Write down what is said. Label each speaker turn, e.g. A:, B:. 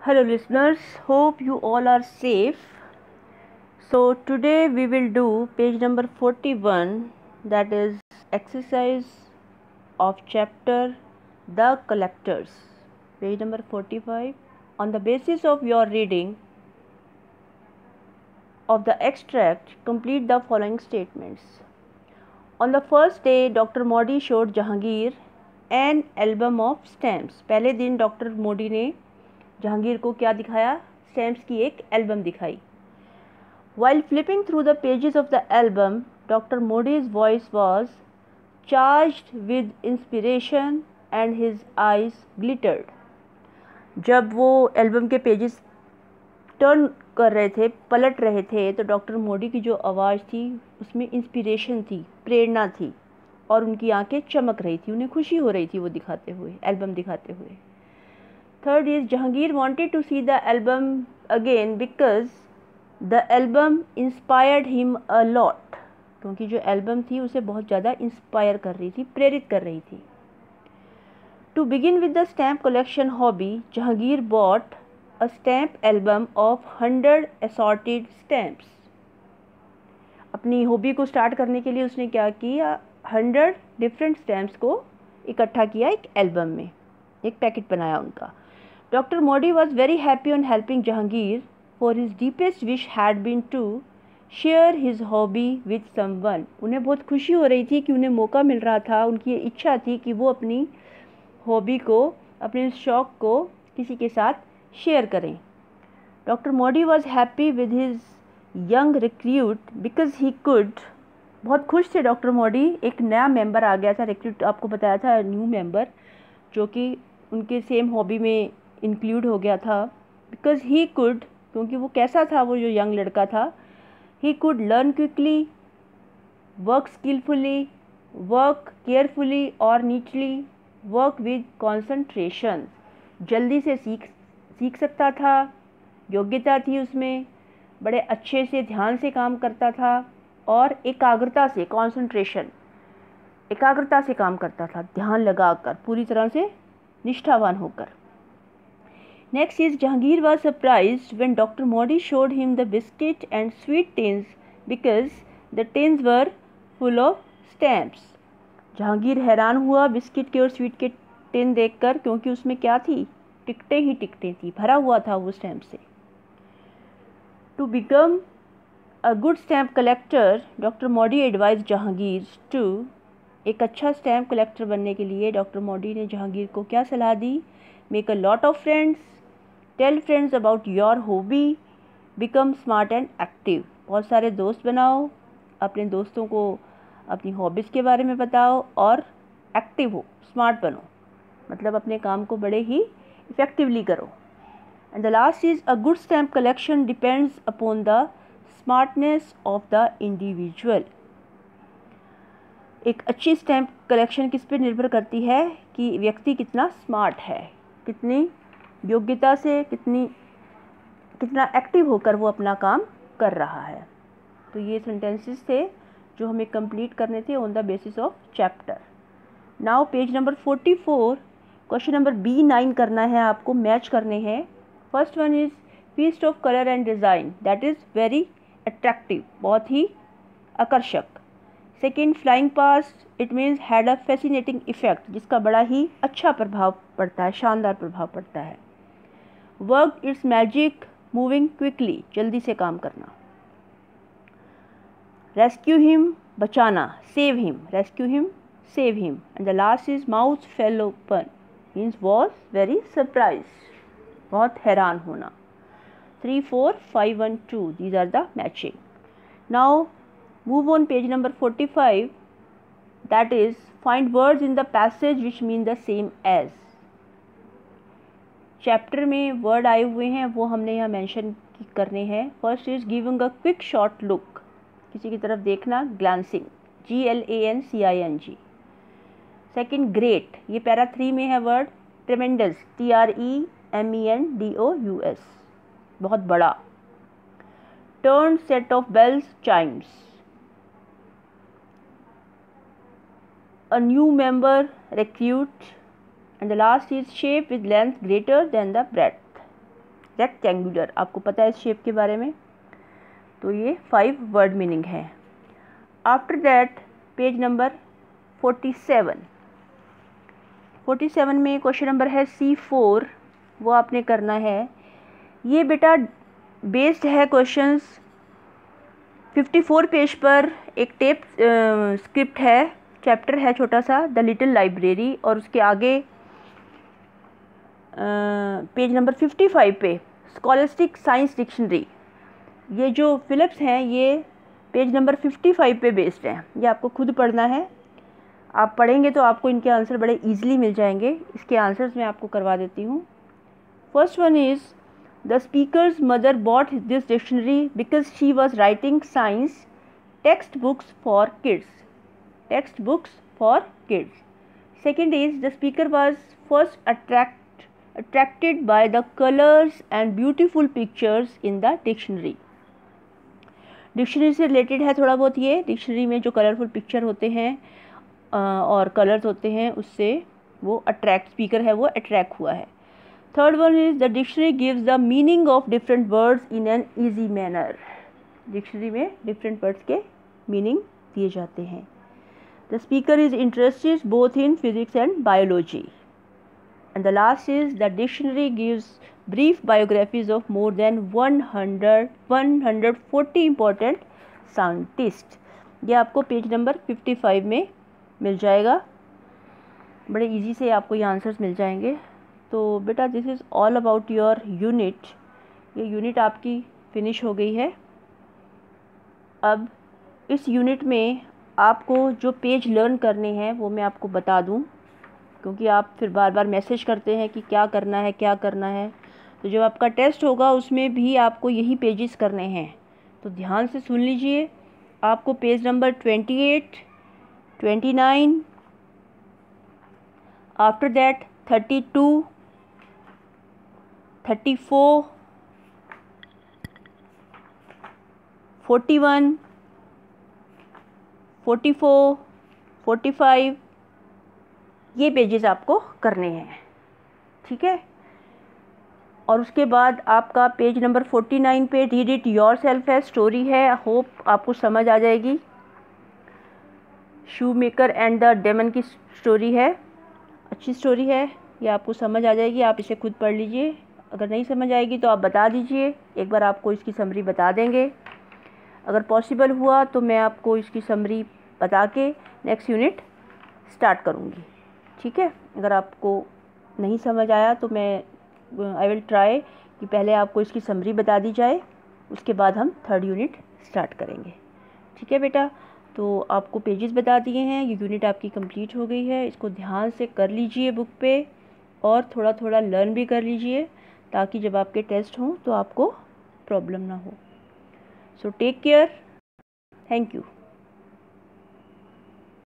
A: Hello listeners, hope you all are safe. So today we will do page number 41, that is exercise of chapter The Collectors. Page number 45. On the basis of your reading of the extract, complete the following statements. On the first day, Dr. Modi showed Jahangir an album of stamps. पहले दिन doctor Modi ने जहांगीर को क्या दिखाया? Stamps की एक album दिखाई. While flipping through the pages of the album, Dr. Modi's voice was charged with inspiration and his eyes glittered. जब वो एल्बम के पेजेस टर्न कर रहे थे, पलट रहे थे, तो डॉक्टर मोदी की जो आवाज़ थी उसमें इंस्पिरेशन थी, प्रेरणा थी और उनकी आंखें चमक रही थी, उन्हें खुशी हो रही थी वो दिखाते हुए, एल्बम दिखाते हुए. Third is Jahangir wanted to see the album again because the album inspired him a lot. क्योंकि जो एल्बम थी उसे बहुत ज़्यादा इंस्पायर कर रही थी, प्रेरित कर रही थी. To begin with the stamp collection hobby, Jahangir bought a stamp album of 100 assorted stamps. अपनी हॉबी को स्टार्ट करने के लिए उसने क्या किया? 100 डिफरेंट स्टैम्प्स को इकट्ठा किया एक एल्बम में, एक पैकेट बनाया उनका. Doctor Modi was very happy on helping Jahangir for his deepest wish had been to share his hobby with someone. उन्हें बहुत खुशी हो रही थी कि उन्हें मौका मिल रहा था, उनकी इच्छा थी कि वो अपनी हॉबी को, अपने शौक़ को किसी के साथ शेयर करें. Doctor Modi was happy with his young recruit because he could. बहुत खुश थे डॉक्टर मोदी, एक नया मेंबर आ गया था, रिक्रूट आपको बताया था, न्यू मेंबर जो कि उनके सेम हॉबी में इंक्लूड हो गया था. बिकॉज ही कुड, क्योंकि वो कैसा था, वो जो यंग लड़का था, he could learn quickly, work skilfully, work carefully और नीटली, वर्क विद कॉन्सेंट्रेशन. जल्दी से सीख सकता था, योग्यता थी उसमें, बड़े अच्छे से ध्यान से काम करता था और एकाग्रता से, कंसंट्रेशन, एकाग्रता से काम करता था, ध्यान लगाकर, पूरी तरह से निष्ठावान होकर. Next is Jahangir was surprised when doctor Modi showed him the biscuit and sweet tins because the tins were full of stamps. Jahangir हैरान हुआ बिस्किट के और स्वीट के टिन देखकर, क्योंकि उसमें क्या थी? टिकटें ही टिकटें थी, भरा हुआ था वो स्टैम्प से. To become a good stamp collector, doctor Modi advise Jahangir to. एक अच्छा स्टैम्प कलेक्टर बनने के लिए डॉक्टर मोदी ने जहांगीर को क्या सलाह दी? Make a lot of friends, tell friends about your hobby, become smart and active. बहुत सारे दोस्त बनाओ, अपने दोस्तों को अपनी हॉबीज़ के बारे में बताओ और एक्टिव हो, स्मार्ट बनो, मतलब अपने काम को बड़े ही इफेक्टिवली करो. And the last is a good stamp collection depends upon the smartness of the individual. एक अच्छी स्टैम्प कलेक्शन किस पर निर्भर करती है? कि व्यक्ति कितना स्मार्ट है, कितनी योग्यता से, कितना एक्टिव होकर वो अपना काम कर रहा है. तो ये सेंटेंसेस थे जो हमें कंप्लीट करने थे on the basis of chapter. Now page number 44, question number B9 करना है आपको, मैच करने हैं. First one is feast of colour and design, that is very attractive, बहुत ही आकर्षक. Second, flying past, it means had a fascinating effect, जिसका बड़ा ही अच्छा प्रभाव पड़ता है, शानदार प्रभाव पड़ता है. Work it's magic, moving quickly, जल्दी से काम करना. रेस्क्यू हिम, बचाना, save him, rescue him, save him. And the last is mouth fail open, means was very surprise, बहुत हैरान होना. 3, 4, 5 and 2, these are the matching. Now move on page number 45, that is find words in the passage which mean the same as. Chapter में word आए हुए हैं वो हमने यहाँ मेंशन करने हैं. First is giving a quick short look, किसी की तरफ देखना, ग्लांसिंग, GLANCING. सेकेंड, ग्रेट, ये पैरा 3 में है वर्ड. ट्रेमेंडस, TREMENDOUS, बहुत बड़ा. Turn set off bells, chimes. A new member, recruit. And the last is shape with length greater than the breadth. Rectangular, आपको पता है इस शेप के बारे में। तो ये 5 वर्ड मीनिंग है। आफ्टर दैट पेज नंबर 47 में क्वेश्चन नंबर है C4, वो आपने करना है। ये बेटा बेस्ड है क्वेश्चंस 54 पेज पर। एक टेप स्क्रिप्ट है, चैप्टर है छोटा सा, द लिटिल लाइब्रेरी, और उसके आगे पेज नंबर 55 पे स्कॉलस्टिक साइंस डिक्शनरी। ये जो फिलिप्स हैं ये पेज नंबर 55 पे बेस्ड हैं। ये आपको खुद पढ़ना है, आप पढ़ेंगे तो आपको इनके आंसर बड़े इजीली मिल जाएंगे। इसके आंसर्स मैं आपको करवा देती हूँ। First one is the speakers mother bought this dictionary because she was writing science text books for kids. Second is the speaker was first attracted by the colors and beautiful pictures in the dictionary. Dictionary से related है थोड़ा बहुत ये। Dictionary में जो colourful picture होते हैं और कलर्स होते हैं उससे वो स्पीकर है वो अट्रैक्ट हुआ है। Third one is the dictionary gives the meaning of different words in an easy manner. Dictionary में डिफरेंट वर्ड्स के मीनिंग दिए जाते हैं। The speaker is interested both in physics and biology. And the last is the dictionary gives brief biographies of more than 140 important scientists. ये आपको page number 55 में मिल जाएगा। बड़े इजी से आपको ये आंसर्स मिल जाएंगे। तो बेटा this is all about your unit. ये यूनिट आपकी फिनिश हो गई है। अब इस यूनिट में आपको जो पेज लर्न करने हैं वो मैं आपको बता दूं, क्योंकि आप फिर बार बार मैसेज करते हैं कि क्या करना है। तो जब आपका टेस्ट होगा उसमें भी आपको यही पेजेस करने हैं। तो ध्यान से सुन लीजिए। आपको पेज नंबर 28, 29, आफ्टर दैट 32, 34, 41, 44, 45 ये पेजेस आपको करने हैं, ठीक है। और उसके बाद आपका पेज नंबर 49 पे रीड इट योर सेल्फ है, स्टोरी है। होप आपको समझ आ जाएगी। शू मेकर एंड द डेमन की स्टोरी है, अच्छी स्टोरी है, ये आपको समझ आ जाएगी। आप इसे खुद पढ़ लीजिए। अगर नहीं समझ आएगी तो आप बता दीजिए, एक बार आपको इसकी समरी बता देंगे। अगर पॉसिबल हुआ तो मैं आपको इसकी समरी बता के नेक्स्ट यूनिट स्टार्ट करूँगी, ठीक है। अगर आपको नहीं समझ आया तो मैं आई विल ट्राई कि पहले आपको इसकी समरी बता दी जाए, उसके बाद हम थर्ड यूनिट स्टार्ट करेंगे, ठीक है बेटा। तो आपको पेजेस बता दिए हैं, ये यूनिट आपकी कंप्लीट हो गई है। इसको ध्यान से कर लीजिए बुक पे और थोड़ा थोड़ा लर्न भी कर लीजिए, ताकि जब आपके टेस्ट हों तो आपको प्रॉब्लम ना हो। So take care. Thank you.